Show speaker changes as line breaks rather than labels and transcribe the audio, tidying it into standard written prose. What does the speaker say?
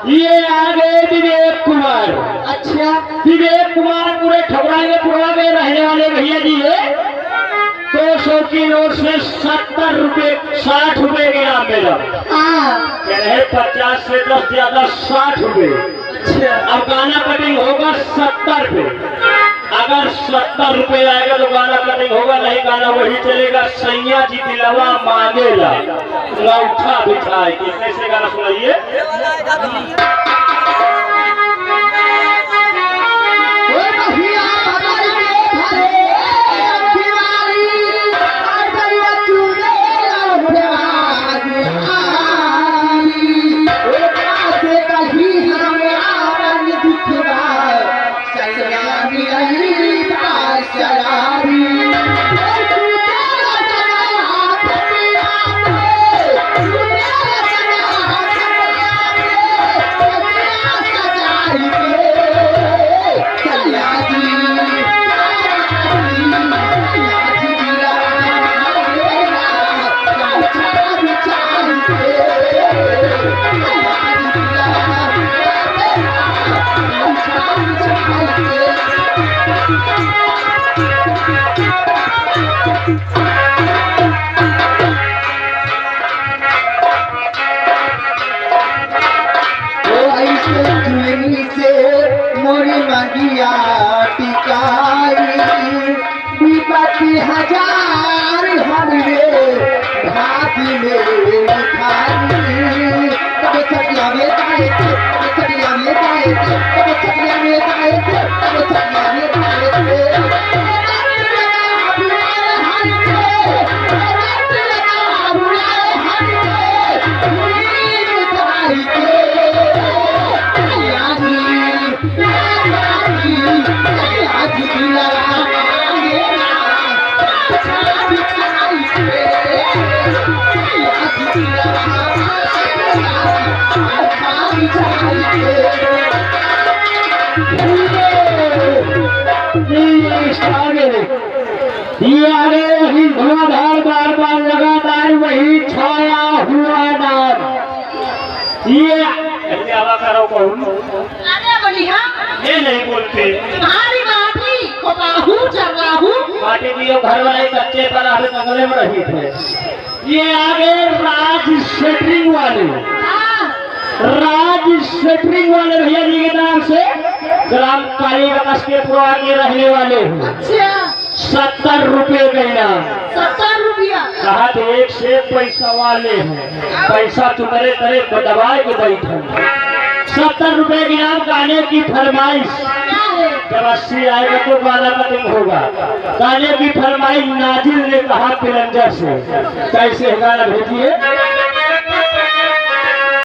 ये आ गए विवेक कुमार।
अच्छा,
विवेक कुमार पूरे ठकुरापुरा में रहने वाले भैया जी है। 200 की नोट से 70 रुपए 60 रुपए के नाम पे कह रहे 50 से 10 ज्यादा 60 रुपए। अब गाना कटिंग होगा 70 पे। अगर 70 रुपए आएगा तो गाना कटिंग होगा, नहीं गाना वही चलेगा। सैया जी दिलवा मांगेला लौठा बिछाए कि कैसे गाना सुनाइए।
हजार हमरे भाभी में खाली कब छटिया में जाए कब छटिया में जाए कब छटिया में जाए कब छटिया में जाए
ये आगे वही धुआंधार बार बार लगातार वही छाया हुआ नाम। ये आवा करो कौन ये नहीं बोलते माटी दियो घर वाले कच्चे पर आगे बंगले में रही थे। ये आगे राज सेटरिंग वाले भैया जी के नाम से ग्राम कालीगंज के पुरा के रहने वाले हैं। 70 रुपए का इनाम।
70 रुपया
कहा तो एक से पैसा वाले हैं, पैसा तुम्हारे तरह दबाए के बैठे। 70 रुपए के इनाम। गाने की फरमाइश जब 80 आएगा तो गाना कटिंग होगा। गाने की फरमाइश नाजिल ने कहा पिलंजर से, कैसे गाना भेजिए।